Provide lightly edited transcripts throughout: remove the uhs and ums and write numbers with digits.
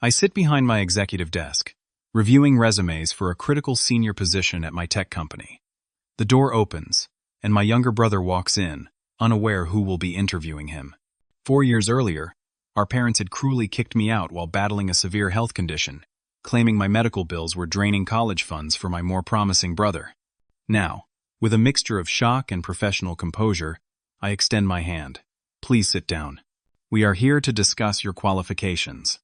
I sit behind my executive desk, reviewing resumes for a critical senior position at my tech company. The door opens, and my younger brother walks in, unaware who will be interviewing him. 4 years earlier, our parents had cruelly kicked me out while battling a severe health condition, claiming my medical bills were draining college funds for my more promising brother. Now, with a mixture of shock and professional composure, I extend my hand. Please sit down. We are here to discuss your qualifications.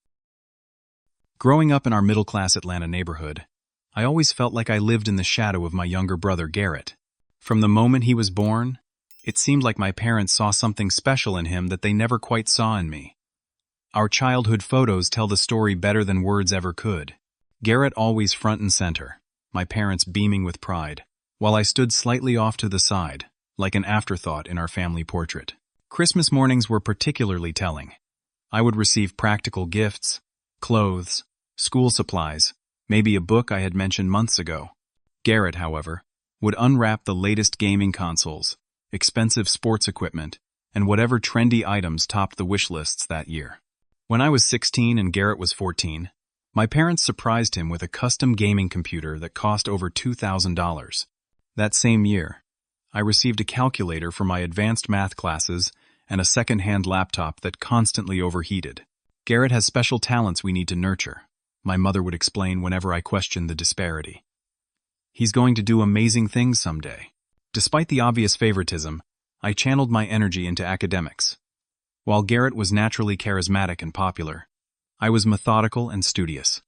Growing up in our middle-class Atlanta neighborhood, I always felt like I lived in the shadow of my younger brother Garrett. From the moment he was born, it seemed like my parents saw something special in him that they never quite saw in me. Our childhood photos tell the story better than words ever could. Garrett always front and center, my parents beaming with pride, while I stood slightly off to the side, like an afterthought in our family portrait. Christmas mornings were particularly telling. I would receive practical gifts, clothes, school supplies, maybe a book I had mentioned months ago. Garrett, however, would unwrap the latest gaming consoles, expensive sports equipment, and whatever trendy items topped the wish lists that year. When I was 16 and Garrett was 14, my parents surprised him with a custom gaming computer that cost over $2,000. That same year, I received a calculator for my advanced math classes and a second-hand laptop that constantly overheated. Garrett has special talents we need to nurture, my mother would explain whenever I questioned the disparity. He's going to do amazing things someday. Despite the obvious favoritism, I channeled my energy into academics. While Garrett was naturally charismatic and popular, I was methodical and studious.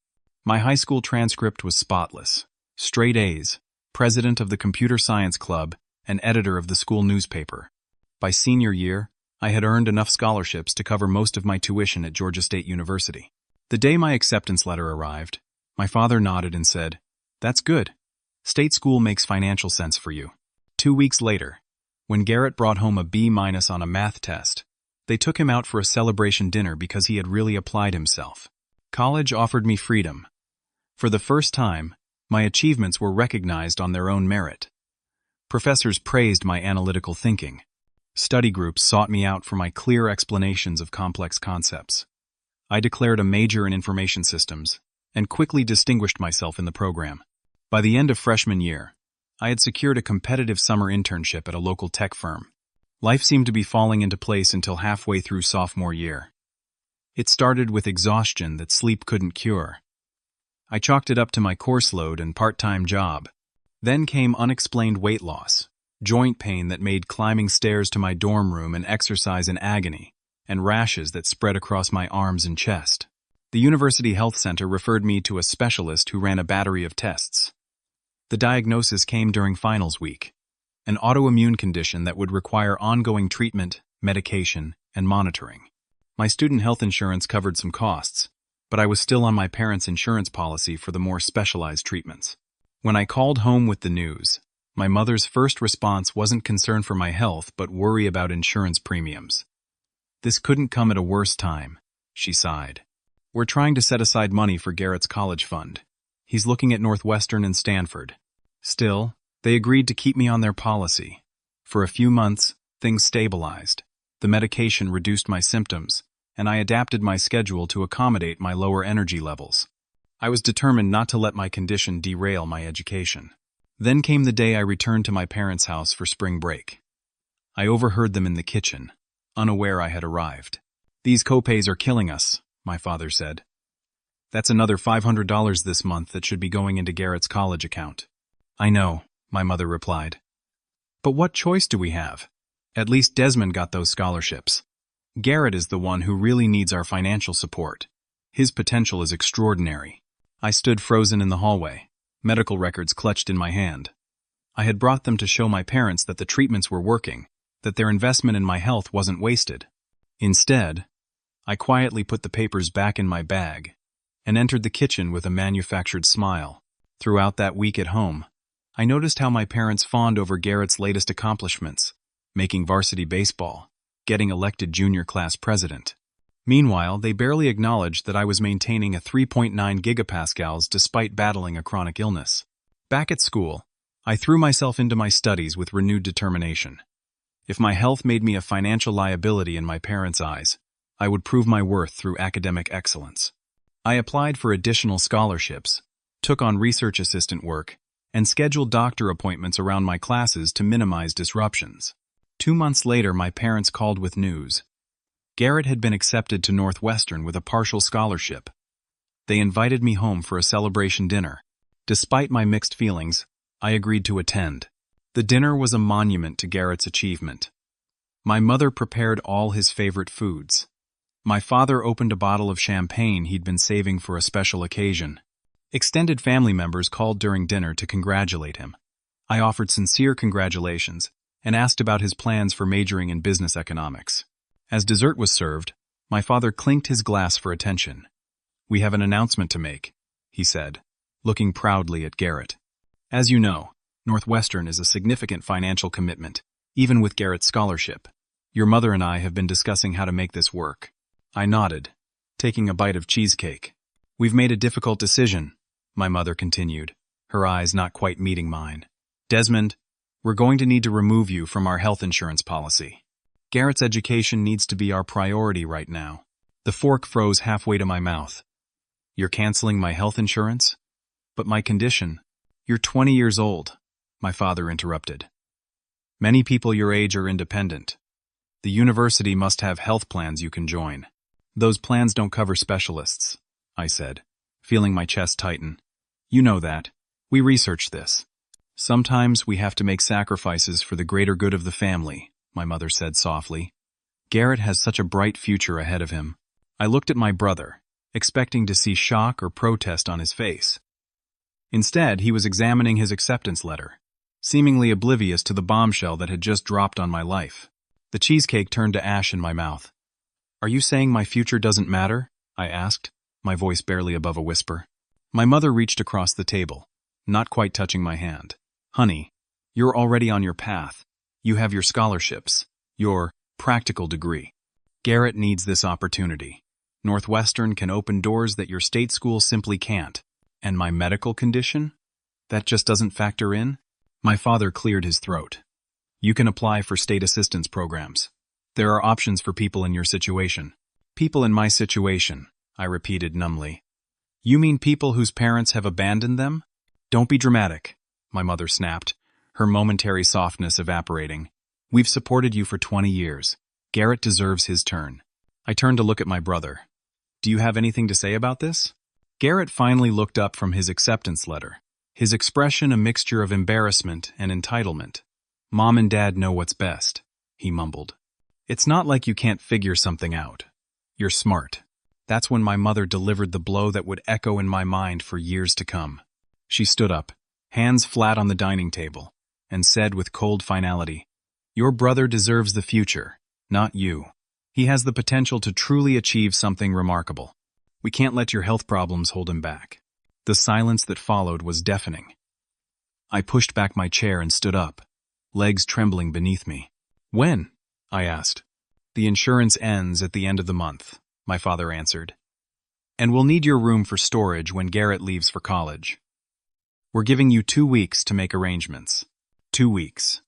My high school transcript was spotless. Straight A's, president of the computer science club, and editor of the school newspaper. By senior year, I had earned enough scholarships to cover most of my tuition at Georgia State University. The day my acceptance letter arrived, my father nodded and said, "That's good. State school makes financial sense for you." 2 weeks later, when Garrett brought home a B- on a math test, they took him out for a celebration dinner because he had really applied himself. College offered me freedom. For the first time, my achievements were recognized on their own merit. Professors praised my analytical thinking. Study groups sought me out for my clear explanations of complex concepts. I declared a major in information systems and quickly distinguished myself in the program. By the end of freshman year, I had secured a competitive summer internship at a local tech firm. Life seemed to be falling into place until halfway through sophomore year. It started with exhaustion that sleep couldn't cure. I chalked it up to my course load and part-time job. Then came unexplained weight loss, joint pain that made climbing stairs to my dorm room an exercise in agony, and rashes that spread across my arms and chest. The University Health Center referred me to a specialist who ran a battery of tests. The diagnosis came during finals week, an autoimmune condition that would require ongoing treatment, medication, and monitoring. My student health insurance covered some costs, but I was still on my parents' insurance policy for the more specialized treatments. When I called home with the news, my mother's first response wasn't concern for my health but worry about insurance premiums. "This couldn't come at a worse time," she sighed. "We're trying to set aside money for Garrett's college fund. He's looking at Northwestern and Stanford." Still, they agreed to keep me on their policy. For a few months, things stabilized. The medication reduced my symptoms, and I adapted my schedule to accommodate my lower energy levels. I was determined not to let my condition derail my education. Then came the day I returned to my parents' house for spring break. I overheard them in the kitchen, unaware I had arrived. "These copays are killing us," my father said. "That's another $500 this month that should be going into Garrett's college account." "I know," my mother replied. "But what choice do we have? At least Desmond got those scholarships. Garrett is the one who really needs our financial support. His potential is extraordinary." I stood frozen in the hallway, medical records clutched in my hand. I had brought them to show my parents that the treatments were working, that their investment in my health wasn't wasted. Instead, I quietly put the papers back in my bag and entered the kitchen with a manufactured smile. Throughout that week at home, I noticed how my parents fawned over Garrett's latest accomplishments, making varsity baseball, getting elected junior class president. Meanwhile, they barely acknowledged that I was maintaining a 3.9 gigapascals despite battling a chronic illness. Back at school, I threw myself into my studies with renewed determination. If my health made me a financial liability in my parents' eyes, I would prove my worth through academic excellence. I applied for additional scholarships, took on research assistant work, and scheduled doctor appointments around my classes to minimize disruptions. 2 months later, my parents called with news. Garrett had been accepted to Northwestern with a partial scholarship. They invited me home for a celebration dinner. Despite my mixed feelings, I agreed to attend. The dinner was a monument to Garrett's achievement. My mother prepared all his favorite foods. My father opened a bottle of champagne he'd been saving for a special occasion. Extended family members called during dinner to congratulate him. I offered sincere congratulations and asked about his plans for majoring in business economics. As dessert was served, my father clinked his glass for attention. "We have an announcement to make," he said, looking proudly at Garrett. "As you know, Northwestern is a significant financial commitment, even with Garrett's scholarship. Your mother and I have been discussing how to make this work." I nodded, taking a bite of cheesecake. "We've made a difficult decision," my mother continued, her eyes not quite meeting mine. "Desmond, we're going to need to remove you from our health insurance policy. Garrett's education needs to be our priority right now." The fork froze halfway to my mouth. "You're canceling my health insurance? But my condition—" "You're 20 years old," my father interrupted. "Many people your age are independent. The university must have health plans you can join." "Those plans don't cover specialists," I said, feeling my chest tighten. "You know that. We researched this. Sometimes we have to make sacrifices for the greater good of the family," my mother said softly. "Garrett has such a bright future ahead of him." I looked at my brother, expecting to see shock or protest on his face. Instead, he was examining his acceptance letter, seemingly oblivious to the bombshell that had just dropped on my life. The cheesecake turned to ash in my mouth. "Are you saying my future doesn't matter?" I asked, my voice barely above a whisper. My mother reached across the table, not quite touching my hand. "Honey, you're already on your path. You have your scholarships, your practical degree. Garrett needs this opportunity. Northwestern can open doors that your state school simply can't. And my medical condition? That just doesn't factor in?" My father cleared his throat. "You can apply for state assistance programs. There are options for people in your situation." "People in my situation," I repeated numbly. "You mean people whose parents have abandoned them?" "Don't be dramatic," my mother snapped, her momentary softness evaporating. "We've supported you for 20 years. Garrett deserves his turn." I turned to look at my brother. "Do you have anything to say about this?" Garrett finally looked up from his acceptance letter, his expression a mixture of embarrassment and entitlement. "Mom and Dad know what's best," he mumbled. "It's not like you can't figure something out. You're smart." That's when my mother delivered the blow that would echo in my mind for years to come. She stood up, hands flat on the dining table, and said with cold finality, "Your brother deserves the future, not you. He has the potential to truly achieve something remarkable. We can't let your health problems hold him back." The silence that followed was deafening. I pushed back my chair and stood up, legs trembling beneath me. "When?" I asked. "The insurance ends at the end of the month," my father answered. "And we'll need your room for storage when Garrett leaves for college. We're giving you 2 weeks to make arrangements. 2 weeks.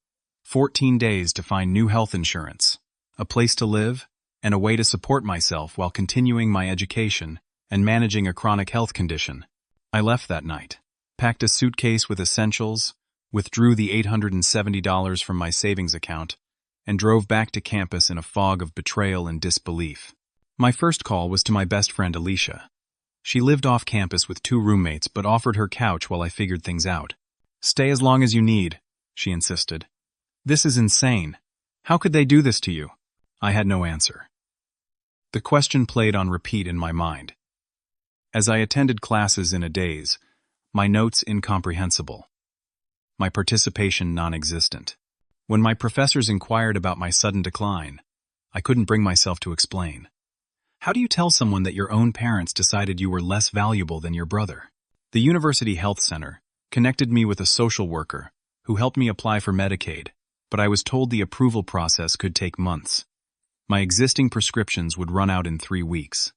14 days to find new health insurance, a place to live, and a way to support myself while continuing my education and managing a chronic health condition." I left that night, packed a suitcase with essentials, withdrew the $870 from my savings account, and drove back to campus in a fog of betrayal and disbelief. My first call was to my best friend Alicia. She lived off campus with 2 roommates but offered her couch while I figured things out. "Stay as long as you need," she insisted. "This is insane. How could they do this to you?" I had no answer. The question played on repeat in my mind. As I attended classes in a daze, my notes incomprehensible, my participation non-existent. When my professors inquired about my sudden decline, I couldn't bring myself to explain. How do you tell someone that your own parents decided you were less valuable than your brother? The University Health Center connected me with a social worker who helped me apply for Medicaid, but I was told the approval process could take months. My existing prescriptions would run out in 3 weeks.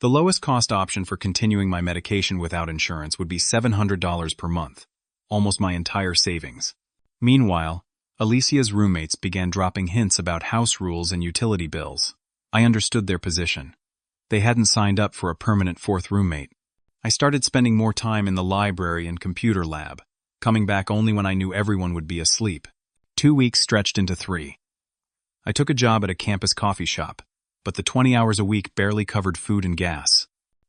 The lowest cost option for continuing my medication without insurance would be $700 per month, almost my entire savings. Meanwhile, Alicia's roommates began dropping hints about house rules and utility bills. I understood their position. They hadn't signed up for a permanent fourth roommate. I started spending more time in the library and computer lab, coming back only when I knew everyone would be asleep. 2 weeks stretched into 3. I took a job at a campus coffee shop, but the 20 hours a week barely covered food and gas.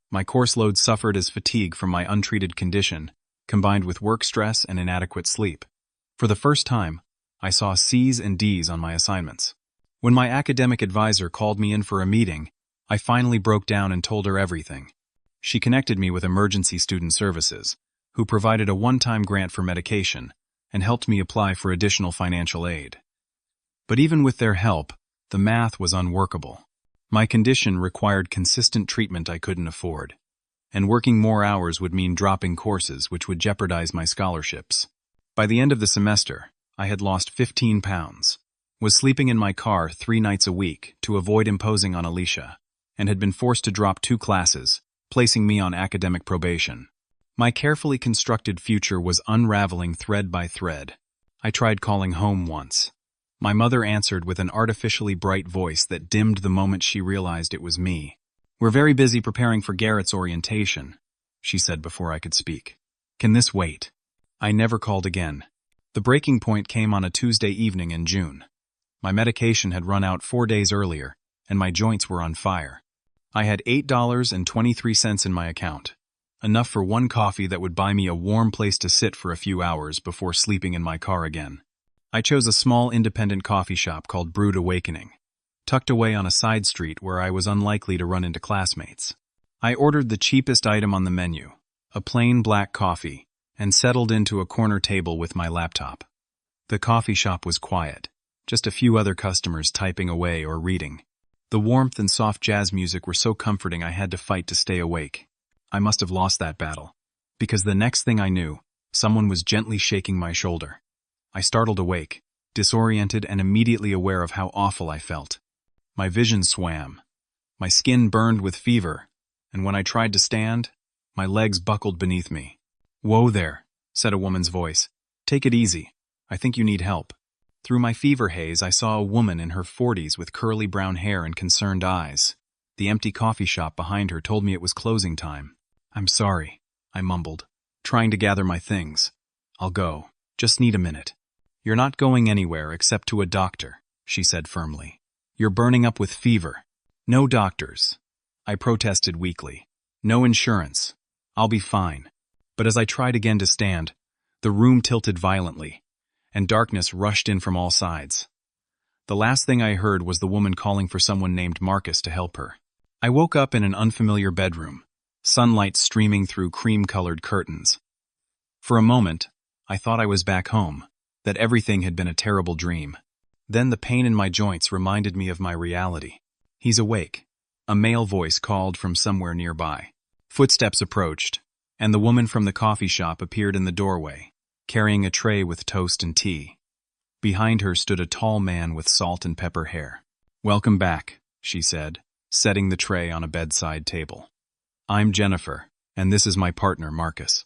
My course load suffered as fatigue from my untreated condition, combined with work stress and inadequate sleep. For the first time, I saw C's and D's on my assignments. When my academic advisor called me in for a meeting, I finally broke down and told her everything. She connected me with Emergency Student Services, who provided a one-time grant for medication and helped me apply for additional financial aid. But even with their help, the math was unworkable. My condition required consistent treatment I couldn't afford, and working more hours would mean dropping courses which would jeopardize my scholarships. By the end of the semester, I had lost 15 pounds, was sleeping in my car 3 nights a week to avoid imposing on Alicia, and had been forced to drop 2 classes, placing me on academic probation. My carefully constructed future was unraveling thread by thread. I tried calling home once. My mother answered with an artificially bright voice that dimmed the moment she realized it was me. "We're very busy preparing for Garrett's orientation," she said before I could speak. "Can this wait?" I never called again. The breaking point came on a Tuesday evening in June. My medication had run out 4 days earlier, and my joints were on fire. I had $8.23 in my account, enough for one coffee that would buy me a warm place to sit for a few hours before sleeping in my car again. I chose a small independent coffee shop called Brewed Awakening, tucked away on a side street where I was unlikely to run into classmates. I ordered the cheapest item on the menu, a plain black coffee, and settled into a corner table with my laptop. The coffee shop was quiet, just a few other customers typing away or reading. The warmth and soft jazz music were so comforting I had to fight to stay awake. I must have lost that battle, because the next thing I knew, someone was gently shaking my shoulder. I startled awake, disoriented and immediately aware of how awful I felt. My vision swam. My skin burned with fever, and when I tried to stand, my legs buckled beneath me. "Whoa there," said a woman's voice. "Take it easy. I think you need help." Through my fever haze, I saw a woman in her 40s with curly brown hair and concerned eyes. The empty coffee shop behind her told me it was closing time. "I'm sorry," I mumbled, trying to gather my things. "I'll go. Just need a minute." "You're not going anywhere except to a doctor," she said firmly. "You're burning up with fever." "No doctors," I protested weakly. "No insurance. I'll be fine." But as I tried again to stand, the room tilted violently, and darkness rushed in from all sides. The last thing I heard was the woman calling for someone named Marcus to help her. I woke up in an unfamiliar bedroom, sunlight streaming through cream-colored curtains. For a moment, I thought I was back home, that everything had been a terrible dream. Then the pain in my joints reminded me of my reality. "He's awake," a male voice called from somewhere nearby. Footsteps approached, and the woman from the coffee shop appeared in the doorway, carrying a tray with toast and tea. Behind her stood a tall man with salt and pepper hair. "Welcome back," she said, setting the tray on a bedside table. "I'm Jennifer, and this is my partner, Marcus.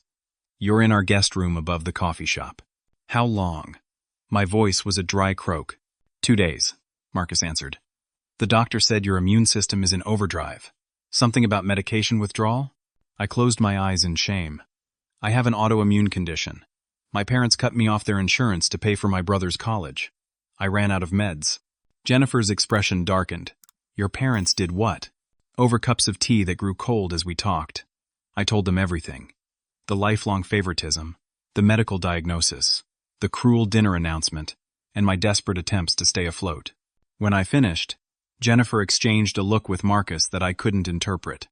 You're in our guest room above the coffee shop." "How long?" My voice was a dry croak. 2 days, Marcus answered. "The doctor said your immune system is in overdrive. Something about medication withdrawal?" I closed my eyes in shame. "I have an autoimmune condition. My parents cut me off their insurance to pay for my brother's college. I ran out of meds." Jennifer's expression darkened. "Your parents did what?" "Over cups of tea that grew cold as we talked." I told them everything. The lifelong favoritism, the medical diagnosis, the cruel dinner announcement, and my desperate attempts to stay afloat. When I finished, Jennifer exchanged a look with Marcus that I couldn't interpret.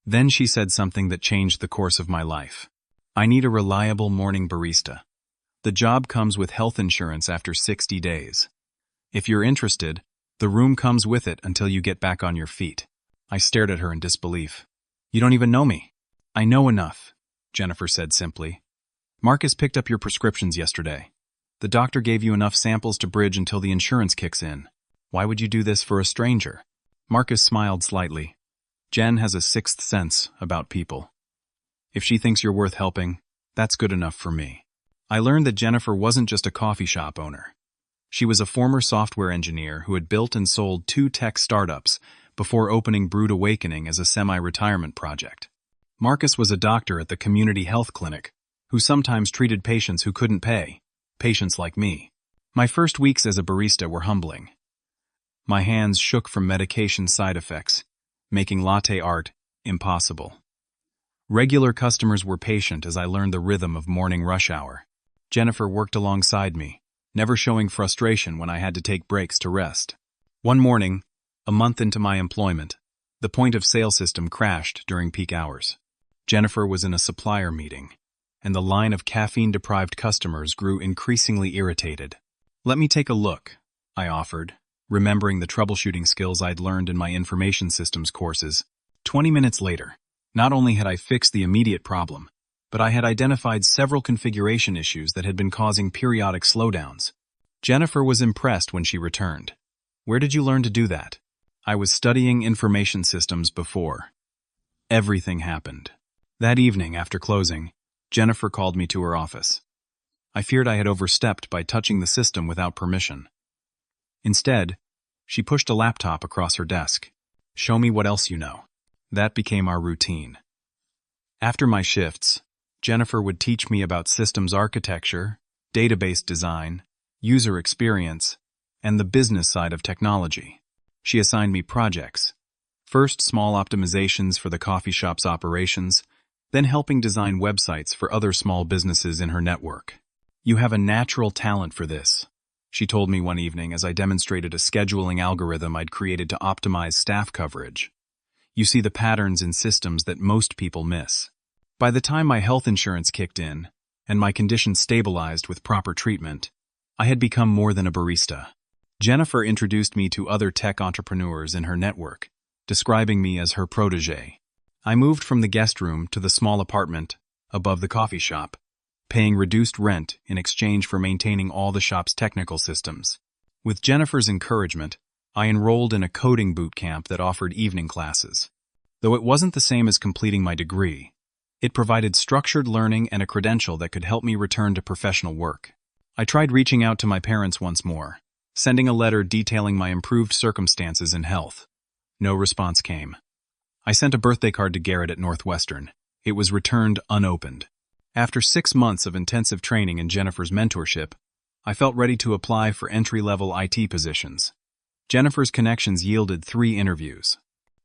Then she said something that changed the course of my life. "I need a reliable morning barista. The job comes with health insurance after 60 days. If you're interested, the room comes with it until you get back on your feet." I stared at her in disbelief. "You don't even know me." "I know enough," Jennifer said simply. "Marcus picked up your prescriptions yesterday. The doctor gave you enough samples to bridge until the insurance kicks in. Why would you do this for a stranger?" Marcus smiled slightly. "Jen has a sixth sense about people. If she thinks you're worth helping, that's good enough for me." I learned that Jennifer wasn't just a coffee shop owner. She was a former software engineer who had built and sold 2 tech startups before opening Brood Awakening as a semi-retirement project. Marcus was a doctor at the community health clinic who sometimes treated patients who couldn't pay, patients like me. My first weeks as a barista were humbling. My hands shook from medication side effects, making latte art impossible. Regular customers were patient as I learned the rhythm of morning rush hour. Jennifer worked alongside me, never showing frustration when I had to take breaks to rest. One morning, a month into my employment, the point-of-sale system crashed during peak hours. Jennifer was in a supplier meeting, and the line of caffeine-deprived customers grew increasingly irritated. "Let me take a look," I offered, remembering the troubleshooting skills I'd learned in my information systems courses. 20 minutes later, not only had I fixed the immediate problem, but I had identified several configuration issues that had been causing periodic slowdowns. Jennifer was impressed when she returned. "Where did you learn to do that?" "I was studying information systems before." Everything happened. That evening, after closing, Jennifer called me to her office. I feared I had overstepped by touching the system without permission. Instead, she pushed a laptop across her desk. "Show me what else you know." That became our routine. After my shifts, Jennifer would teach me about systems architecture, database design, user experience, and the business side of technology. She assigned me projects. First, small optimizations for the coffee shop's operations, then helping design websites for other small businesses in her network. "You have a natural talent for this," she told me one evening as I demonstrated a scheduling algorithm I'd created to optimize staff coverage. "You see the patterns in systems that most people miss." By the time my health insurance kicked in, and my condition stabilized with proper treatment, I had become more than a barista. Jennifer introduced me to other tech entrepreneurs in her network, describing me as her protégé. I moved from the guest room to the small apartment above the coffee shop, paying reduced rent in exchange for maintaining all the shop's technical systems. With Jennifer's encouragement, I enrolled in a coding boot camp that offered evening classes. Though it wasn't the same as completing my degree, it provided structured learning and a credential that could help me return to professional work. I tried reaching out to my parents once more, sending a letter detailing my improved circumstances and health. No response came. I sent a birthday card to Garrett at Northwestern. It was returned unopened. After 6 months of intensive training in Jennifer's mentorship, I felt ready to apply for entry-level IT positions. Jennifer's connections yielded 3 interviews.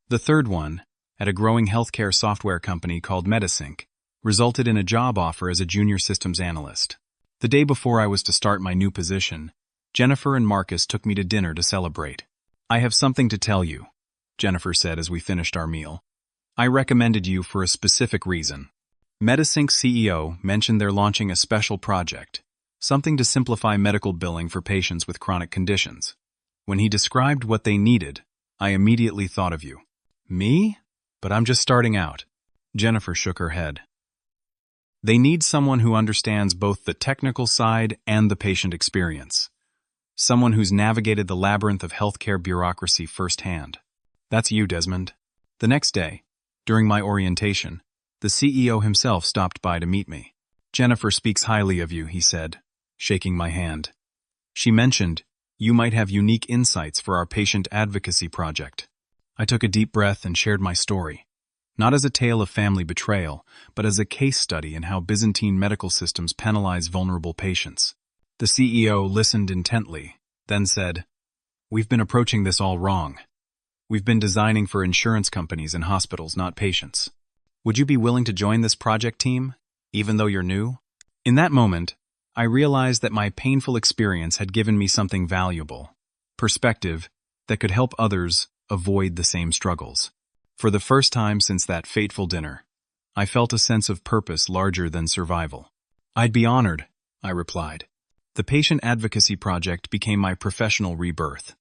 The third one, at a growing healthcare software company called Metasync, resulted in a job offer as a junior systems analyst. The day before I was to start my new position, Jennifer and Marcus took me to dinner to celebrate. "I have something to tell you," Jennifer said as we finished our meal. "I recommended you for a specific reason." Metasync's CEO mentioned they're launching a special project, something to simplify medical billing for patients with chronic conditions. When he described what they needed, I immediately thought of you. "Me? But I'm just starting out." Jennifer shook her head. "They need someone who understands both the technical side and the patient experience. Someone who's navigated the labyrinth of healthcare bureaucracy firsthand. That's you, Desmond." The next day, during my orientation, the CEO himself stopped by to meet me. "Jennifer speaks highly of you," he said, shaking my hand. "She mentioned you might have unique insights for our patient advocacy project." I took a deep breath and shared my story, not as a tale of family betrayal, but as a case study in how Byzantine medical systems penalize vulnerable patients. The CEO listened intently, then said, "We've been approaching this all wrong. We've been designing for insurance companies and hospitals, not patients. Would you be willing to join this project team, even though you're new?" In that moment, I realized that my painful experience had given me something valuable, perspective that could help others avoid the same struggles. For the first time since that fateful dinner, I felt a sense of purpose larger than survival. "I'd be honored," I replied. The patient advocacy project became my professional rebirth.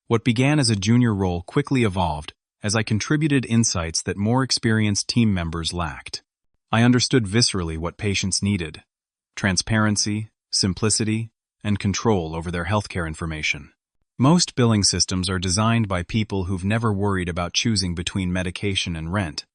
What began as a junior role quickly evolved as I contributed insights that more experienced team members lacked. I understood viscerally what patients needed: transparency, simplicity, and control over their healthcare information. Most billing systems are designed by people who've never worried about choosing between medication and rent,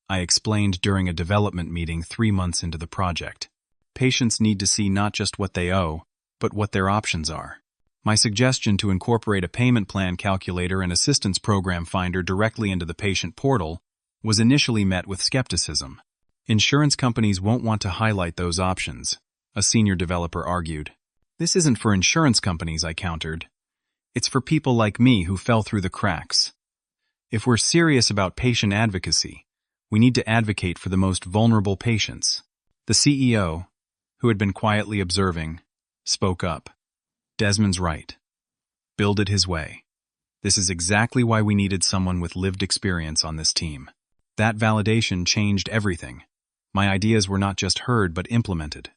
I explained during a development meeting 3 months into the project. Patients need to see not just what they owe, but what their options are. My suggestion to incorporate a payment plan calculator and assistance program finder directly into the patient portal was initially met with skepticism. Insurance companies won't want to highlight those options, a senior developer argued. This isn't for insurance companies, I countered. It's for people like me who fell through the cracks. If we're serious about patient advocacy, we need to advocate for the most vulnerable patients. The CEO, who had been quietly observing, spoke up. Desmond's right. Build it his way. This is exactly why we needed someone with lived experience on this team. That validation changed everything. My ideas were not just heard but implemented.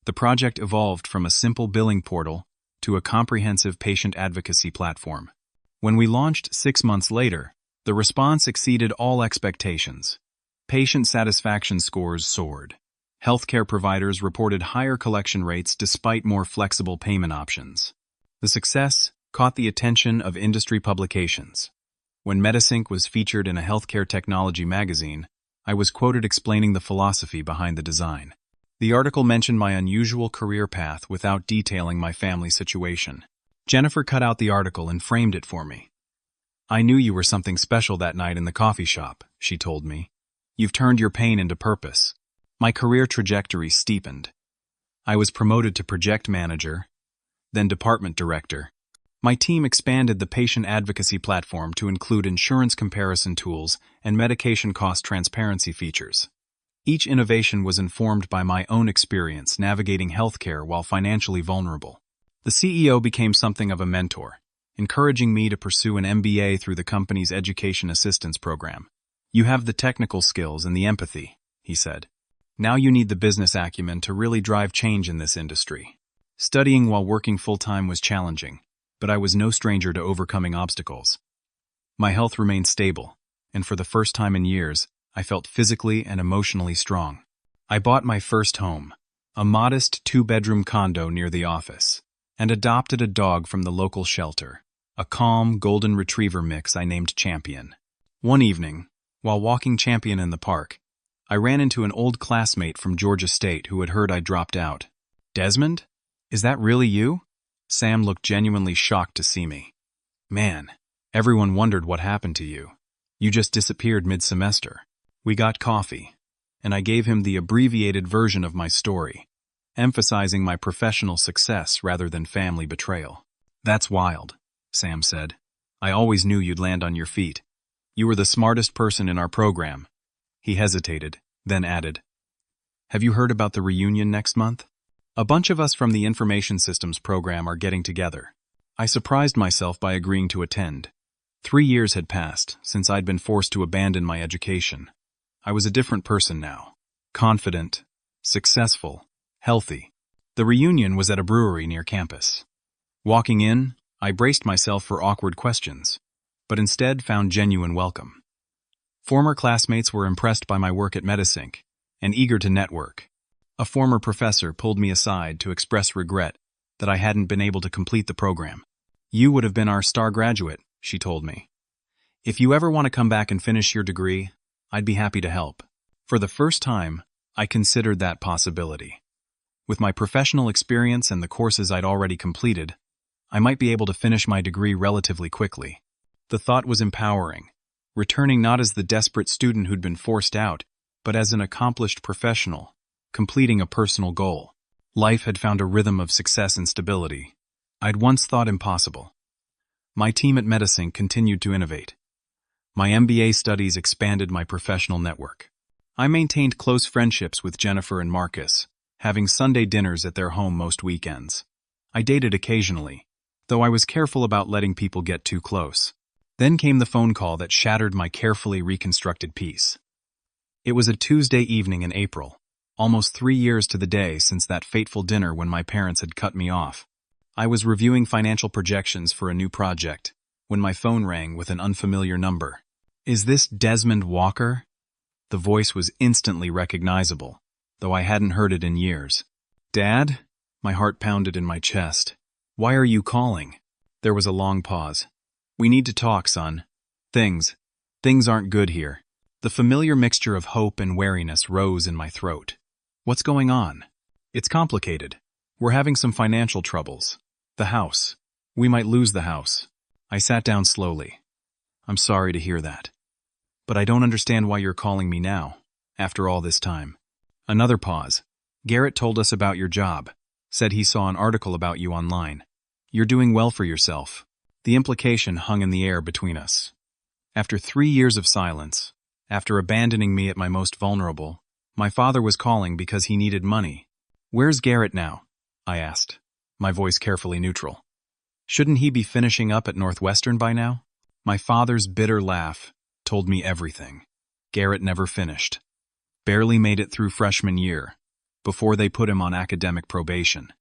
The project evolved from a simple billing portal to a comprehensive patient advocacy platform. When we launched 6 months later, the response exceeded all expectations. Patient satisfaction scores soared. Healthcare providers reported higher collection rates despite more flexible payment options. The success caught the attention of industry publications. When Medisync was featured in a healthcare technology magazine, I was quoted explaining the philosophy behind the design. The article mentioned my unusual career path without detailing my family situation. Jennifer cut out the article and framed it for me. I knew you were something special that night in the coffee shop, she told me. You've turned your pain into purpose. My career trajectory steepened. I was promoted to project manager, then department director. My team expanded the patient advocacy platform to include insurance comparison tools and medication cost transparency features. Each innovation was informed by my own experience navigating healthcare while financially vulnerable. The CEO became something of a mentor, encouraging me to pursue an MBA through the company's education assistance program. You have the technical skills and the empathy, he said. Now you need the business acumen to really drive change in this industry. Studying while working full-time was challenging, but I was no stranger to overcoming obstacles. My health remained stable, and for the first time in years, I felt physically and emotionally strong. I bought my first home, a modest 2-bedroom condo near the office, and adopted a dog from the local shelter, a calm golden retriever mix I named Champion. One evening, while walking Champion in the park, I ran into an old classmate from Georgia State who had heard I dropped out. Desmond? Is that really you? Sam looked genuinely shocked to see me. Man, everyone wondered what happened to you. You just disappeared mid-semester. We got coffee, and I gave him the abbreviated version of my story, emphasizing my professional success rather than family betrayal. That's wild, Sam said. I always knew you'd land on your feet. You were the smartest person in our program. He hesitated, then added, Have you heard about the reunion next month? A bunch of us from the information systems program are getting together. I surprised myself by agreeing to attend. 3 years had passed since I'd been forced to abandon my education. I was a different person now. Confident, successful, healthy. The reunion was at a brewery near campus. Walking in, I braced myself for awkward questions, but instead found genuine welcome. Former classmates were impressed by my work at Medisync and eager to network. A former professor pulled me aside to express regret that I hadn't been able to complete the program. You would have been our star graduate, she told me. If you ever want to come back and finish your degree, I'd be happy to help. For the first time, I considered that possibility. With my professional experience and the courses I'd already completed, I might be able to finish my degree relatively quickly. The thought was empowering, returning not as the desperate student who'd been forced out, but as an accomplished professional, completing a personal goal. Life had found a rhythm of success and stability I'd once thought impossible. My team at Medisync continued to innovate. My MBA studies expanded my professional network. I maintained close friendships with Jennifer and Marcus, having Sunday dinners at their home most weekends. I dated occasionally, though I was careful about letting people get too close. Then came the phone call that shattered my carefully reconstructed peace. It was a Tuesday evening in April, almost 3 years to the day since that fateful dinner when my parents had cut me off. I was reviewing financial projections for a new project when my phone rang with an unfamiliar number. Is this Desmond Walker? The voice was instantly recognizable, though I hadn't heard it in years. Dad? My heart pounded in my chest. Why are you calling? There was a long pause. We need to talk, son. Things aren't good here. The familiar mixture of hope and wariness rose in my throat. What's going on? It's complicated. We're having some financial troubles. The house. We might lose the house. I sat down slowly. I'm sorry to hear that. But I don't understand why you're calling me now, after all this time. Another pause. Garrett told us about your job. Said he saw an article about you online. You're doing well for yourself. The implication hung in the air between us. After 3 years of silence, after abandoning me at my most vulnerable, my father was calling because he needed money. Where's Garrett now? I asked, my voice carefully neutral. Shouldn't he be finishing up at Northwestern by now? My father's bitter laugh told me everything. Garrett never finished. Barely made it through freshman year, before they put him on academic probation.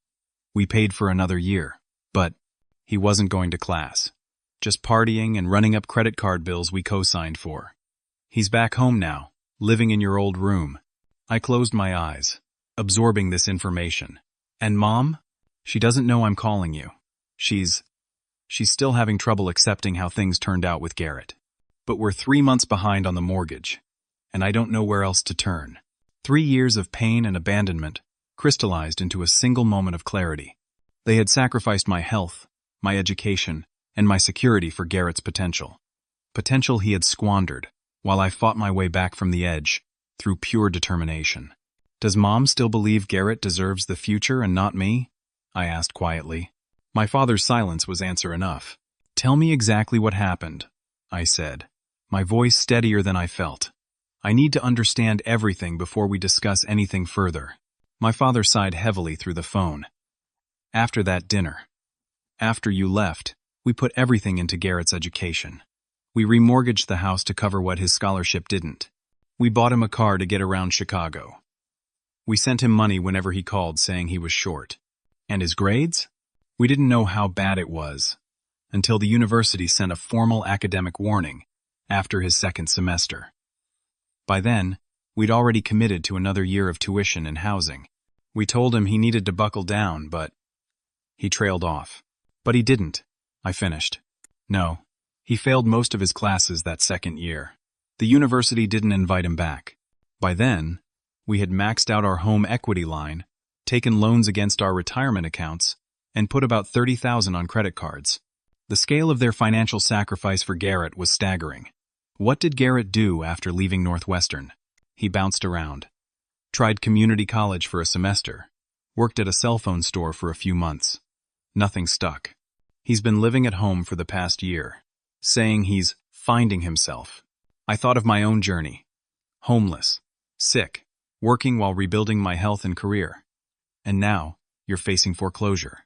We paid for another year, but he wasn't going to class. Just partying and running up credit card bills we co-signed for. He's back home now, living in your old room. I closed my eyes, absorbing this information. And Mom? She doesn't know I'm calling you. She's still having trouble accepting how things turned out with Garrett. But we're 3 months behind on the mortgage, and I don't know where else to turn. 3 years of pain and abandonment crystallized into a single moment of clarity. They had sacrificed my health, my education, and my security for Garrett's potential. Potential he had squandered, while I fought my way back from the edge, through pure determination. Does Mom still believe Garrett deserves the future and not me? I asked quietly. My father's silence was answer enough. Tell me exactly what happened, I said, my voice steadier than I felt. I need to understand everything before we discuss anything further. My father sighed heavily through the phone. After that dinner, after you left, we put everything into Garrett's education. We remortgaged the house to cover what his scholarship didn't. We bought him a car to get around Chicago. We sent him money whenever he called saying he was short. And his grades? We didn't know how bad it was until the university sent a formal academic warning after his second semester. By then, we'd already committed to another year of tuition and housing. We told him he needed to buckle down, but he trailed off. But he didn't, I finished. No, he failed most of his classes that second year. The university didn't invite him back. By then, we had maxed out our home equity line, taken loans against our retirement accounts, and put about $30,000 on credit cards. The scale of their financial sacrifice for Garrett was staggering. What did Garrett do after leaving Northwestern? He bounced around. Tried community college for a semester. Worked at a cell phone store for a few months. Nothing stuck. He's been living at home for the past year, saying he's finding himself. I thought of my own journey. Homeless, sick, working while rebuilding my health and career. And now, you're facing foreclosure.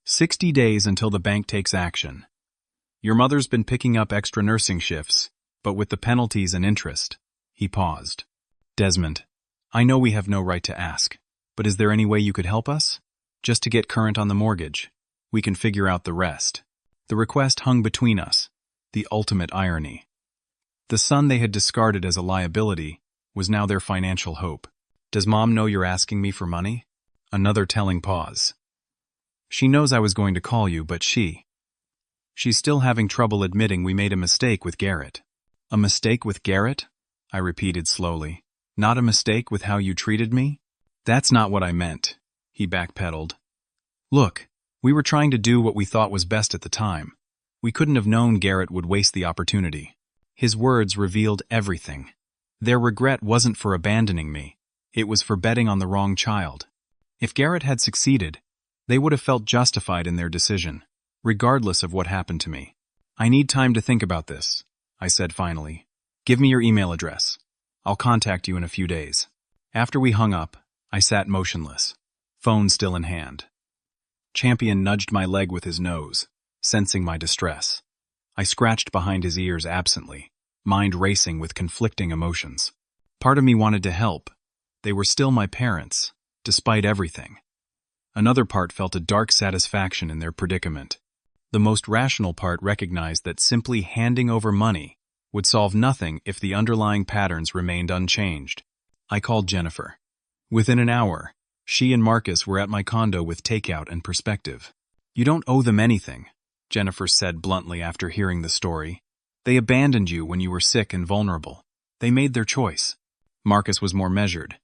60 days until the bank takes action. Your mother's been picking up extra nursing shifts, but with the penalties and interest. He paused. Desmond, I know we have no right to ask, but is there any way you could help us? Just to get current on the mortgage. We can figure out the rest. The request hung between us, the ultimate irony. The son they had discarded as a liability was now their financial hope. Does Mom know you're asking me for money? Another telling pause. She knows I was going to call you, but she's still having trouble admitting we made a mistake with Garrett. A mistake with Garrett? I repeated slowly. Not a mistake with how you treated me? That's not what I meant, he backpedaled. Look, we were trying to do what we thought was best at the time. We couldn't have known Garrett would waste the opportunity. His words revealed everything. Their regret wasn't for abandoning me. It was for betting on the wrong child. If Garrett had succeeded, they would have felt justified in their decision, regardless of what happened to me. I need time to think about this, I said finally. Give me your email address. I'll contact you in a few days. After we hung up, I sat motionless, phone still in hand. Champion nudged my leg with his nose, sensing my distress. I scratched behind his ears absently, mind racing with conflicting emotions. Part of me wanted to help. They were still my parents, despite everything. Another part felt a dark satisfaction in their predicament. The most rational part recognized that simply handing over money would solve nothing if the underlying patterns remained unchanged. I called Jennifer. Within an hour, she and Marcus were at my condo with takeout and perspective. You don't owe them anything, Jennifer said bluntly after hearing the story. They abandoned you when you were sick and vulnerable. They made their choice. Marcus was more measured.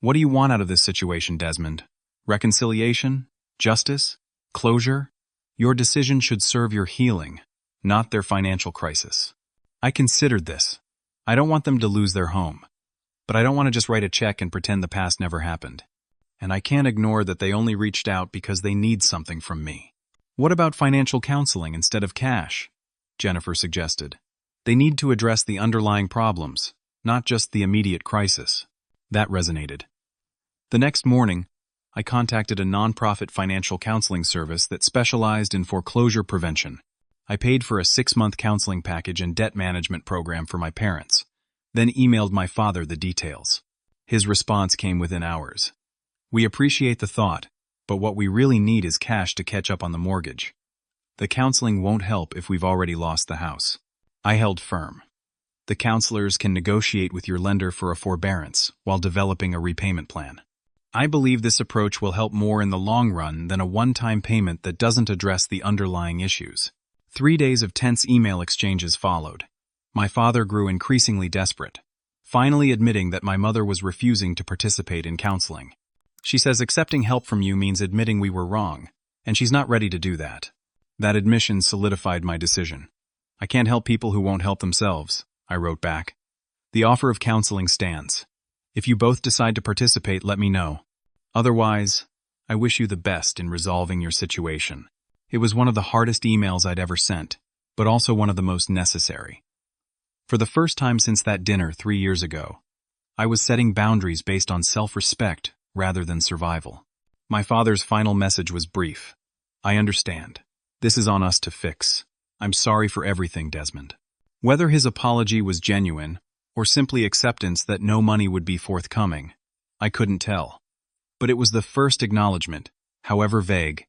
What do you want out of this situation, Desmond? Reconciliation? Justice? Closure? Your decision should serve your healing, not their financial crisis. I considered this. I don't want them to lose their home, but I don't want to just write a check and pretend the past never happened. And I can't ignore that they only reached out because they need something from me. What about financial counseling instead of cash? Jennifer suggested. They need to address the underlying problems, not just the immediate crisis. That resonated. The next morning, I contacted a nonprofit financial counseling service that specialized in foreclosure prevention. I paid for a 6-month counseling package and debt management program for my parents, then emailed my father the details. His response came within hours. We appreciate the thought, but what we really need is cash to catch up on the mortgage. The counseling won't help if we've already lost the house. I held firm. The counselors can negotiate with your lender for a forbearance while developing a repayment plan. I believe this approach will help more in the long run than a one-time payment that doesn't address the underlying issues. 3 days of tense email exchanges followed. My father grew increasingly desperate, finally admitting that my mother was refusing to participate in counseling. She says accepting help from you means admitting we were wrong, and she's not ready to do that. That admission solidified my decision. I can't help people who won't help themselves, I wrote back. The offer of counseling stands. If you both decide to participate, let me know. Otherwise, I wish you the best in resolving your situation. It was one of the hardest emails I'd ever sent, but also one of the most necessary. For the first time since that dinner 3 years ago, I was setting boundaries based on self-respect rather than survival. My father's final message was brief. I understand. This is on us to fix. I'm sorry for everything, Desmond. Whether his apology was genuine or simply acceptance that no money would be forthcoming, I couldn't tell. But it was the first acknowledgement, however vague,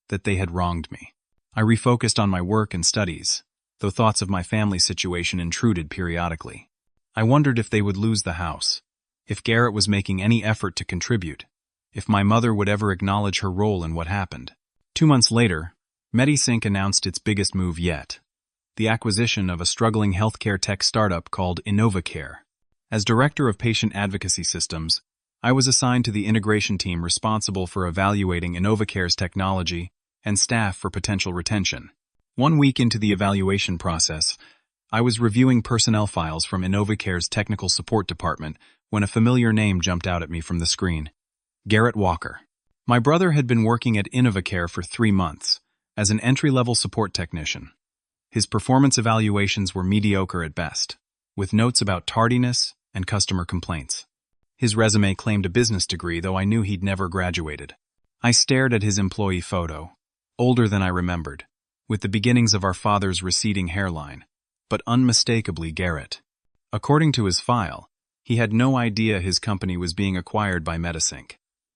that they had wronged me. I refocused on my work and studies, though thoughts of my family situation intruded periodically. I wondered if they would lose the house, if Garrett was making any effort to contribute, if my mother would ever acknowledge her role in what happened. 2 months later, MediSync announced its biggest move yet, the acquisition of a struggling healthcare tech startup called InnovaCare. As Director of Patient Advocacy Systems, I was assigned to the integration team responsible for evaluating InnovaCare's technology and staff for potential retention. 1 week into the evaluation process, I was reviewing personnel files from InnovaCare's technical support department when a familiar name jumped out at me from the screen. Garrett Walker. My brother had been working at InnovaCare for 3 months as an entry-level support technician. His performance evaluations were mediocre at best, with notes about tardiness and customer complaints. His resume claimed a business degree, though I knew he'd never graduated. I stared at his employee photo, older than I remembered, with the beginnings of our father's receding hairline, but unmistakably Garrett. According to his file, he had no idea his company was being acquired by MediSync,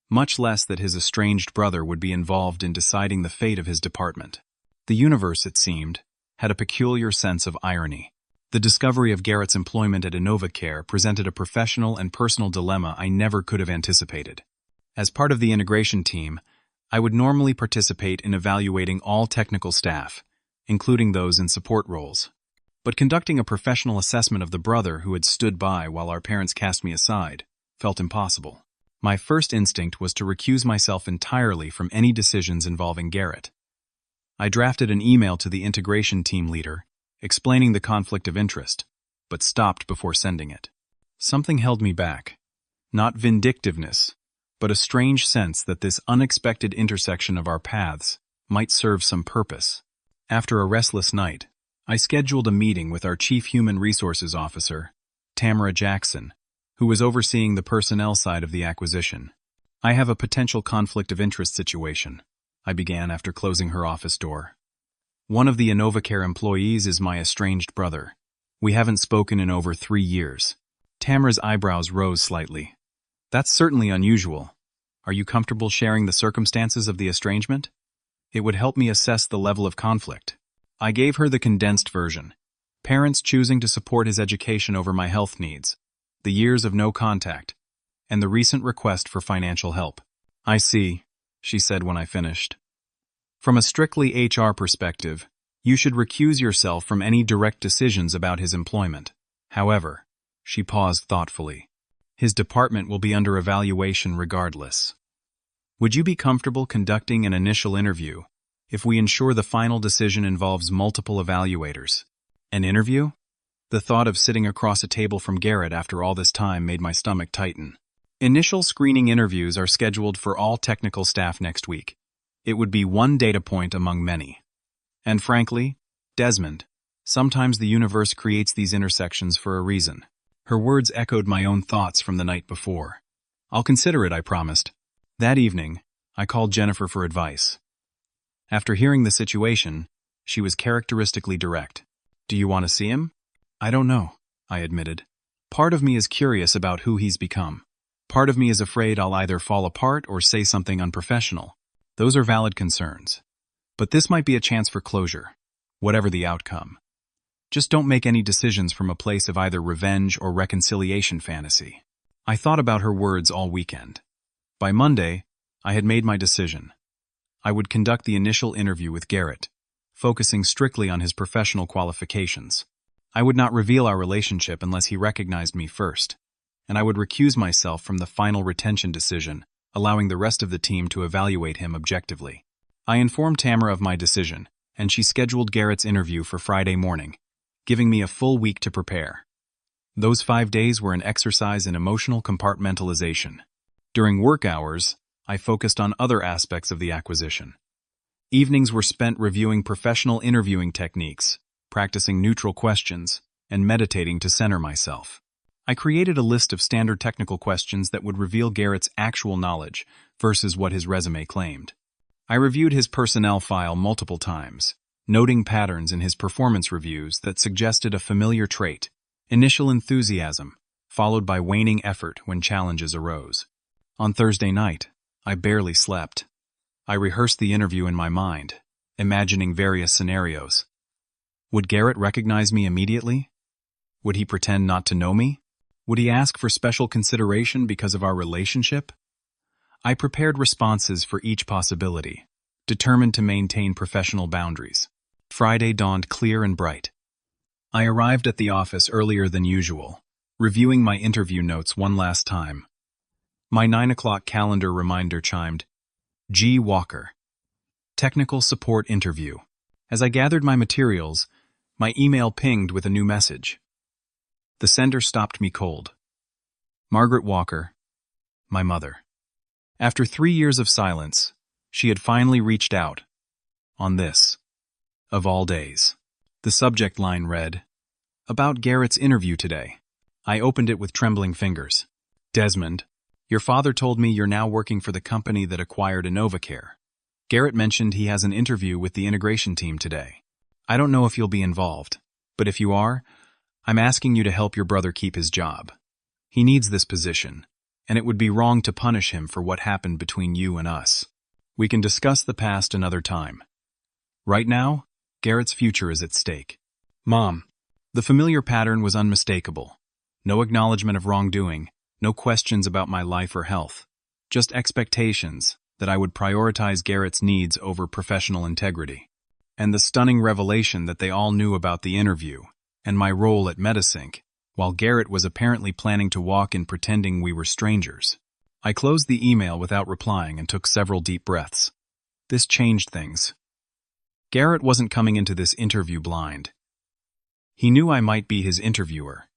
much less that his estranged brother would be involved in deciding the fate of his department. The universe, it seemed, had a peculiar sense of irony. The discovery of Garrett's employment at InnovaCare presented a professional and personal dilemma I never could have anticipated. As part of the integration team, I would normally participate in evaluating all technical staff, including those in support roles. But conducting a professional assessment of the brother who had stood by while our parents cast me aside felt impossible. My first instinct was to recuse myself entirely from any decisions involving Garrett. I drafted an email to the integration team leader, explaining the conflict of interest, but stopped before sending it. Something held me back. Not vindictiveness, but a strange sense that this unexpected intersection of our paths might serve some purpose. After a restless night, I scheduled a meeting with our Chief Human Resources Officer, Tamara Jackson, who was overseeing the personnel side of the acquisition. I have a potential conflict of interest situation, I began after closing her office door. One of the InnovaCare employees is my estranged brother. We haven't spoken in over 3 years. Tamara's eyebrows rose slightly. That's certainly unusual. Are you comfortable sharing the circumstances of the estrangement? It would help me assess the level of conflict. I gave her the condensed version. Parents choosing to support his education over my health needs, the years of no contact, and the recent request for financial help. I see, she said when I finished. From a strictly HR perspective, you should recuse yourself from any direct decisions about his employment. However, she paused thoughtfully. His department will be under evaluation regardless. Would you be comfortable conducting an initial interview, if we ensure the final decision involves multiple evaluators. An interview? The thought of sitting across a table from Garrett after all this time made my stomach tighten. Initial screening interviews are scheduled for all technical staff next week. It would be one data point among many. And frankly, Desmond, sometimes the universe creates these intersections for a reason. Her words echoed my own thoughts from the night before. I'll consider it, I promised. That evening, I called Jennifer for advice. After hearing the situation, she was characteristically direct. Do you want to see him? I don't know, I admitted. Part of me is curious about who he's become. Part of me is afraid I'll either fall apart or say something unprofessional. Those are valid concerns. But this might be a chance for closure, whatever the outcome. Just don't make any decisions from a place of either revenge or reconciliation fantasy. I thought about her words all weekend. By Monday, I had made my decision. I would conduct the initial interview with Garrett, focusing strictly on his professional qualifications. I would not reveal our relationship unless he recognized me first, and I would recuse myself from the final retention decision, allowing the rest of the team to evaluate him objectively. I informed Tamara of my decision, and she scheduled Garrett's interview for Friday morning, giving me a full week to prepare. Those 5 days were an exercise in emotional compartmentalization. During work hours, I focused on other aspects of the acquisition. Evenings were spent reviewing professional interviewing techniques, practicing neutral questions, and meditating to center myself. I created a list of standard technical questions that would reveal Garrett's actual knowledge versus what his resume claimed. I reviewed his personnel file multiple times, noting patterns in his performance reviews that suggested a familiar trait: initial enthusiasm, followed by waning effort when challenges arose. On Thursday night, I barely slept. I rehearsed the interview in my mind, imagining various scenarios. Would Garrett recognize me immediately? Would he pretend not to know me? Would he ask for special consideration because of our relationship? I prepared responses for each possibility, determined to maintain professional boundaries. Friday dawned clear and bright. I arrived at the office earlier than usual, reviewing my interview notes one last time. My 9 o'clock calendar reminder chimed. G. Walker. Technical support interview. As I gathered my materials, my email pinged with a new message. The sender stopped me cold. Margaret Walker, my mother. After 3 years of silence, she had finally reached out. On this, of all days. The subject line read, "About Garrett's interview today." I opened it with trembling fingers. Desmond, your father told me you're now working for the company that acquired InnovaCare. Garrett mentioned he has an interview with the integration team today. I don't know if you'll be involved, but if you are, I'm asking you to help your brother keep his job. He needs this position, and it would be wrong to punish him for what happened between you and us. We can discuss the past another time. Right now, Garrett's future is at stake. Mom. The familiar pattern was unmistakable. No acknowledgement of wrongdoing, no questions about my life or health, just expectations that I would prioritize Garrett's needs over professional integrity. And the stunning revelation that they all knew about the interview and my role at Medisync, while Garrett was apparently planning to walk in pretending we were strangers. I closed the email without replying and took several deep breaths. This changed things. Garrett wasn't coming into this interview blind. He knew I might be his interviewer,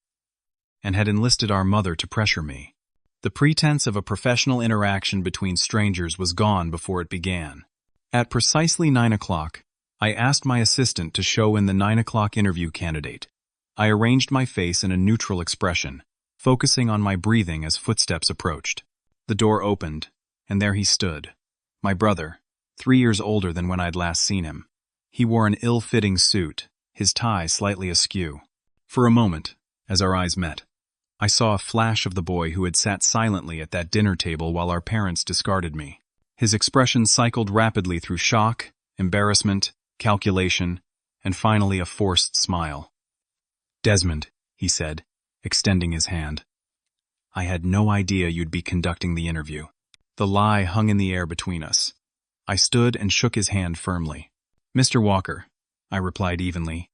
and had enlisted our mother to pressure me. The pretense of a professional interaction between strangers was gone before it began. At precisely 9 o'clock, I asked my assistant to show in the 9 o'clock interview candidate. I arranged my face in a neutral expression, focusing on my breathing as footsteps approached. The door opened, and there he stood, my brother, 3 years older than when I'd last seen him. He wore an ill-fitting suit, his tie slightly askew. For a moment, as our eyes met, I saw a flash of the boy who had sat silently at that dinner table while our parents discarded me. His expression cycled rapidly through shock, embarrassment, calculation, and finally a forced smile. "Desmond," he said, extending his hand. "I had no idea you'd be conducting the interview." The lie hung in the air between us. I stood and shook his hand firmly. "Mr. Walker," I replied evenly,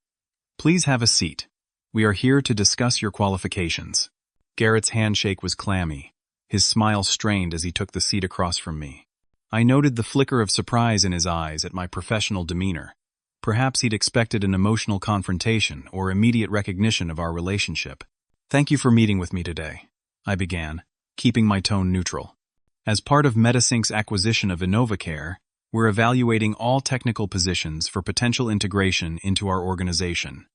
"please have a seat. We are here to discuss your qualifications." Garrett's handshake was clammy, his smile strained as he took the seat across from me. I noted the flicker of surprise in his eyes at my professional demeanor. Perhaps he'd expected an emotional confrontation or immediate recognition of our relationship. "Thank you for meeting with me today," I began, keeping my tone neutral. "As part of Medisink's acquisition of InnovaCare, we're evaluating all technical positions for potential integration into our organization.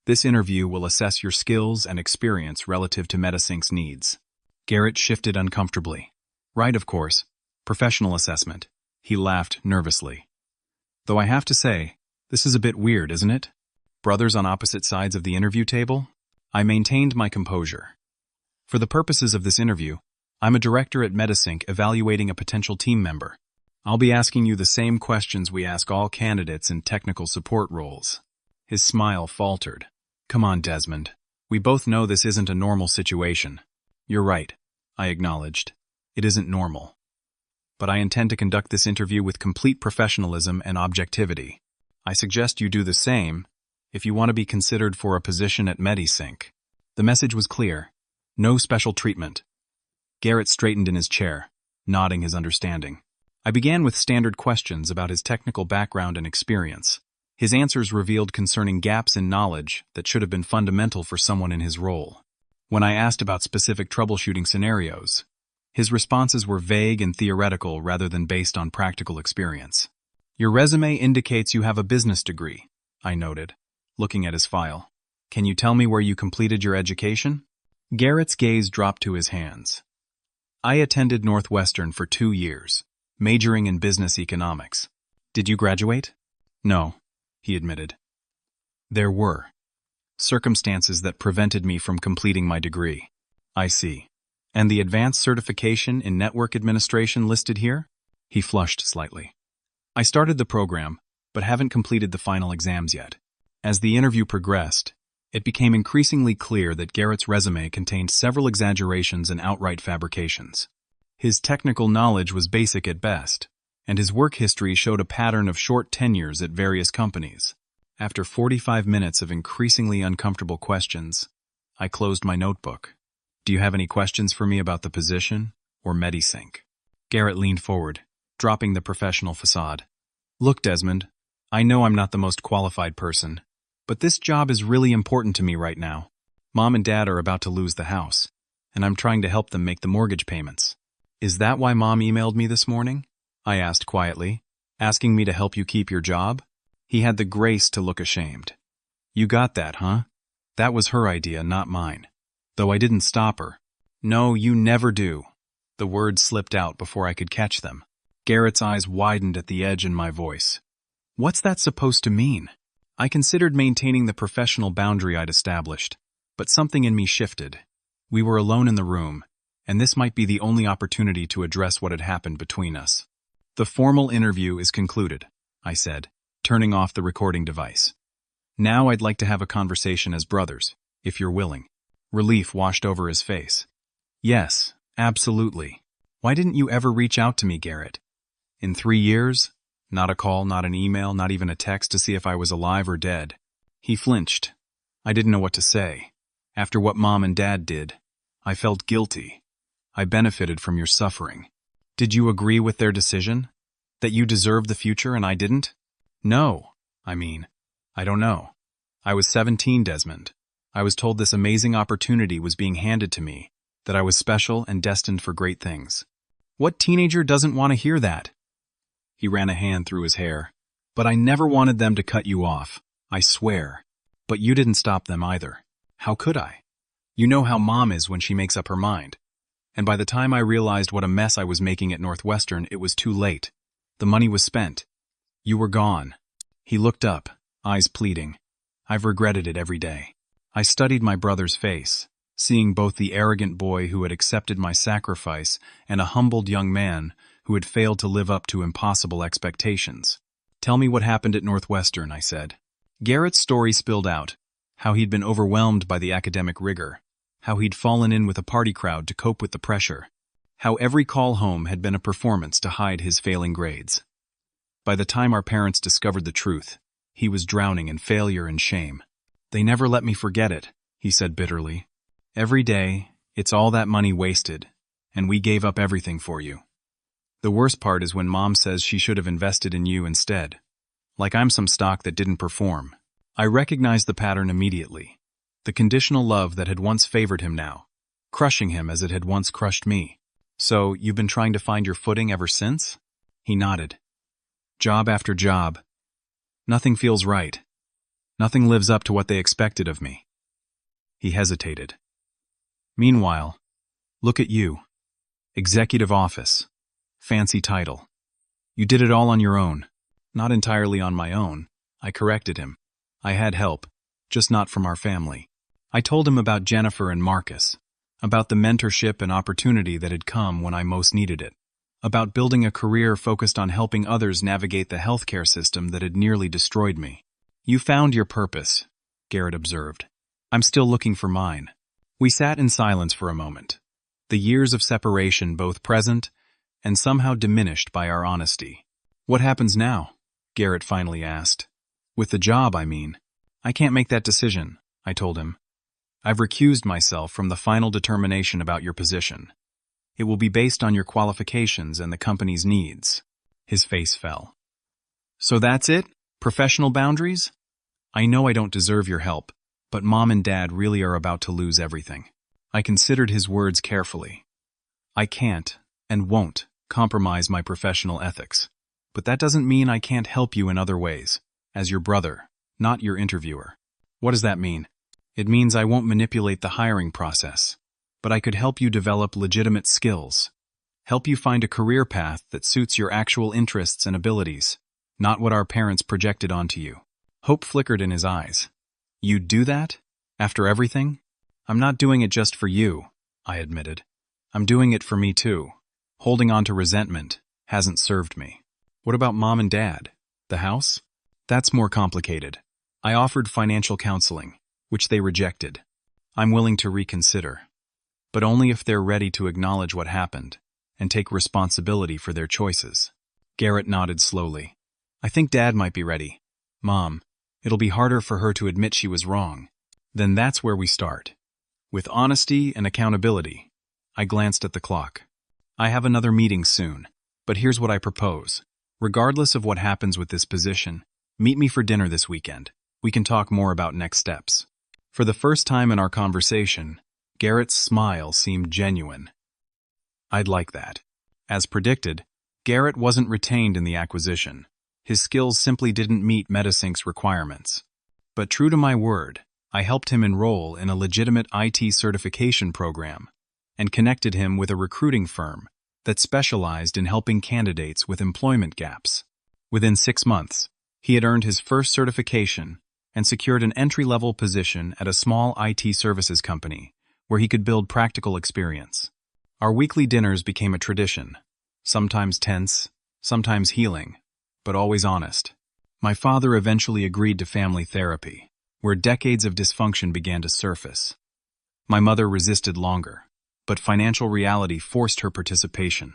This interview will assess your skills and experience relative to Medisink's needs." Garrett shifted uncomfortably. "Right, of course. Professional assessment." He laughed nervously. "Though I have to say, this is a bit weird, isn't it? Brothers on opposite sides of the interview table?" I maintained my composure. "For the purposes of this interview, I'm a director at Medisink evaluating a potential team member. I'll be asking you the same questions we ask all candidates in technical support roles." His smile faltered. "Come on, Desmond. We both know this isn't a normal situation." "You're right," I acknowledged. "It isn't normal. But I intend to conduct this interview with complete professionalism and objectivity. I suggest you do the same if you want to be considered for a position at Medisink." The message was clear. No special treatment. Garrett straightened in his chair, nodding his understanding. I began with standard questions about his technical background and experience. His answers revealed concerning gaps in knowledge that should have been fundamental for someone in his role. When I asked about specific troubleshooting scenarios, his responses were vague and theoretical rather than based on practical experience. "Your resume indicates you have a business degree," I noted, looking at his file. "Can you tell me where you completed your education?" Garrett's gaze dropped to his hands. "I attended Northwestern for 2 years, majoring in business economics." "Did you graduate?" "No," he admitted. "There were circumstances that prevented me from completing my degree." "I see. And the advanced certification in network administration listed here?" He flushed slightly. "I started the program, but haven't completed the final exams yet." As the interview progressed, it became increasingly clear that Garrett's resume contained several exaggerations and outright fabrications. His technical knowledge was basic at best, and his work history showed a pattern of short tenures at various companies. After 45 minutes of increasingly uncomfortable questions, I closed my notebook. "Do you have any questions for me about the position or Medisink?" Garrett leaned forward, dropping the professional facade. "Look, Desmond, I know I'm not the most qualified person, but this job is really important to me right now. Mom and Dad are about to lose the house, and I'm trying to help them make the mortgage payments." "Is that why Mom emailed me this morning?" I asked quietly, "asking me to help you keep your job?" He had the grace to look ashamed. "You got that, huh? That was her idea, not mine. Though I didn't stop her." "No, you never do." The words slipped out before I could catch them. Garrett's eyes widened at the edge in my voice. "What's that supposed to mean?" I considered maintaining the professional boundary I'd established, but something in me shifted. We were alone in the room, and this might be the only opportunity to address what had happened between us. "The formal interview is concluded," I said, turning off the recording device. "Now I'd like to have a conversation as brothers, if you're willing." Relief washed over his face. "Yes, absolutely. Why didn't you ever reach out to me, Garrett? In 3 years? Not a call, not an email, not even a text to see if I was alive or dead." He flinched. I didn't know what to say. After what Mom and Dad did, I felt guilty. "I benefited from your suffering. Did you agree with their decision? That you deserved the future and I didn't?" "No. I don't know. I was 17, Desmond. I was told this amazing opportunity was being handed to me, that I was special and destined for great things." "What teenager doesn't want to hear that?" He ran a hand through his hair. "But I never wanted them to cut you off, I swear. But you didn't stop them either. How could I? You know how Mom is when she makes up her mind. And by the time I realized what a mess I was making at Northwestern, it was too late. The money was spent. You were gone." He looked up, eyes pleading. "I've regretted it every day." I studied my brother's face, seeing both the arrogant boy who had accepted my sacrifice and a humbled young man who had failed to live up to impossible expectations. "Tell me what happened at Northwestern," I said. Garrett's story spilled out, how he'd been overwhelmed by the academic rigor, how he'd fallen in with a party crowd to cope with the pressure, how every call home had been a performance to hide his failing grades. By the time our parents discovered the truth, he was drowning in failure and shame. "They never let me forget it," he said bitterly. "Every day, it's all that money wasted, and we gave up everything for you." The worst part is when Mom says she should have invested in you instead. Like I'm some stock that didn't perform. I recognized the pattern immediately. The conditional love that had once favored him now, crushing him as it had once crushed me. So, you've been trying to find your footing ever since? He nodded. Job after job. Nothing feels right. Nothing lives up to what they expected of me. He hesitated. Meanwhile, look at you. Executive office. Fancy title. You did it all on your own. Not entirely on my own. I corrected him. I had help, just not from our family. I told him about Jennifer and Marcus, about the mentorship and opportunity that had come when I most needed it, about building a career focused on helping others navigate the healthcare system that had nearly destroyed me. You found your purpose, Garrett observed. I'm still looking for mine. We sat in silence for a moment, the years of separation both present and somehow diminished by our honesty. What happens now? Garrett finally asked. With the job, I mean. I can't make that decision, I told him. I've recused myself from the final determination about your position. It will be based on your qualifications and the company's needs. His face fell. So that's it? Professional boundaries? I know I don't deserve your help, but Mom and Dad really are about to lose everything. I considered his words carefully. I can't, and won't, compromise my professional ethics. But that doesn't mean I can't help you in other ways, as your brother, not your interviewer. What does that mean? It means I won't manipulate the hiring process, but I could help you develop legitimate skills, help you find a career path that suits your actual interests and abilities, not what our parents projected onto you. Hope flickered in his eyes. You'd do that? After everything? I'm not doing it just for you, I admitted. I'm doing it for me too. Holding on to resentment hasn't served me. What about Mom and Dad? The house? That's more complicated. I offered financial counseling, which they rejected. I'm willing to reconsider, but only if they're ready to acknowledge what happened and take responsibility for their choices. Garrett nodded slowly. I think Dad might be ready. Mom, it'll be harder for her to admit she was wrong. Then that's where we start. With honesty and accountability. I glanced at the clock. I have another meeting soon, but here's what I propose. Regardless of what happens with this position, meet me for dinner this weekend. We can talk more about next steps. For the first time in our conversation, Garrett's smile seemed genuine. I'd like that. As predicted, Garrett wasn't retained in the acquisition. His skills simply didn't meet MetaSync's requirements. But true to my word, I helped him enroll in a legitimate IT certification program and connected him with a recruiting firm that specialized in helping candidates with employment gaps. Within 6 months, he had earned his first certification and secured an entry-level position at a small IT services company where he could build practical experience. Our weekly dinners became a tradition, sometimes tense, sometimes healing, but always honest. My father eventually agreed to family therapy, where decades of dysfunction began to surface. My mother resisted longer, but financial reality forced her participation.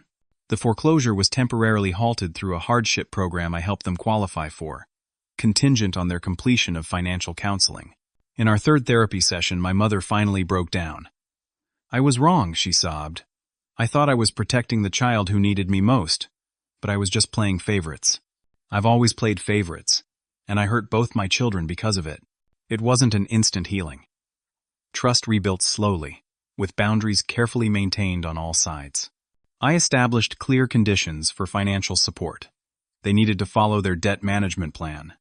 The foreclosure was temporarily halted through a hardship program I helped them qualify for, contingent on their completion of financial counseling. In our third therapy session, my mother finally broke down. I was wrong, she sobbed. I thought I was protecting the child who needed me most, but I was just playing favorites. I've always played favorites, and I hurt both my children because of it. It wasn't an instant healing. Trust rebuilt slowly, with boundaries carefully maintained on all sides. I established clear conditions for financial support. They needed to follow their debt management plan.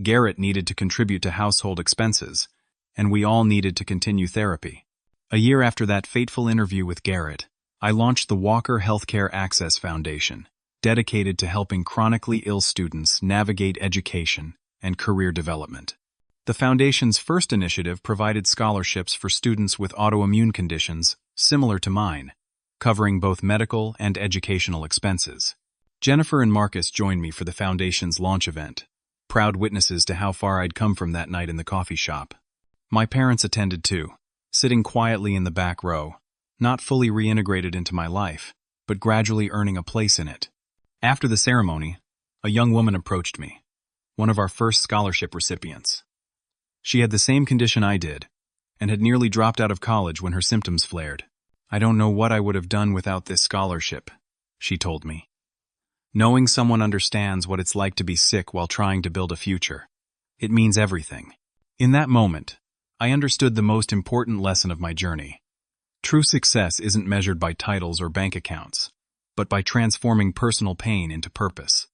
Garrett needed to contribute to household expenses, and we all needed to continue therapy. A year after that fateful interview with Garrett, I launched the Walker Healthcare Access Foundation, dedicated to helping chronically ill students navigate education and career development. The foundation's first initiative provided scholarships for students with autoimmune conditions similar to mine, covering both medical and educational expenses. Jennifer and Marcus joined me for the foundation's launch event, proud witnesses to how far I'd come from that night in the coffee shop. My parents attended too, sitting quietly in the back row, not fully reintegrated into my life, but gradually earning a place in it. After the ceremony, a young woman approached me, one of our first scholarship recipients. She had the same condition I did, and had nearly dropped out of college when her symptoms flared. I don't know what I would have done without this scholarship, she told me. Knowing someone understands what it's like to be sick while trying to build a future. It means everything. In that moment, I understood the most important lesson of my journey. True success isn't measured by titles or bank accounts, but by transforming personal pain into purpose.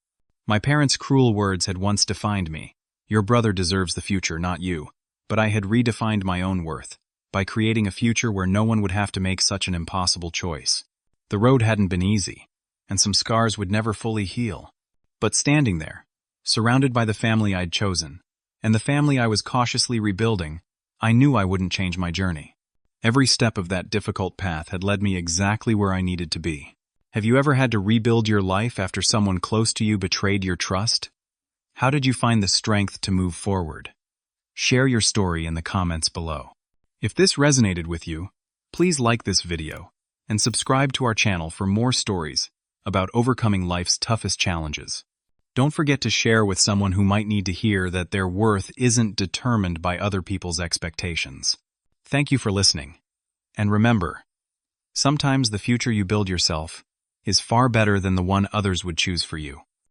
My parents' cruel words had once defined me. Your brother deserves the future, not you. But I had redefined my own worth by creating a future where no one would have to make such an impossible choice. The road hadn't been easy, and some scars would never fully heal. But standing there, surrounded by the family I'd chosen, and the family I was cautiously rebuilding, I knew I wouldn't change my journey. Every step of that difficult path had led me exactly where I needed to be. Have you ever had to rebuild your life after someone close to you betrayed your trust? How did you find the strength to move forward? Share your story in the comments below. If this resonated with you, please like this video and subscribe to our channel for more stories about overcoming life's toughest challenges. Don't forget to share with someone who might need to hear that their worth isn't determined by other people's expectations. Thank you for listening. And remember, sometimes the future you build yourself is far better than the one others would choose for you.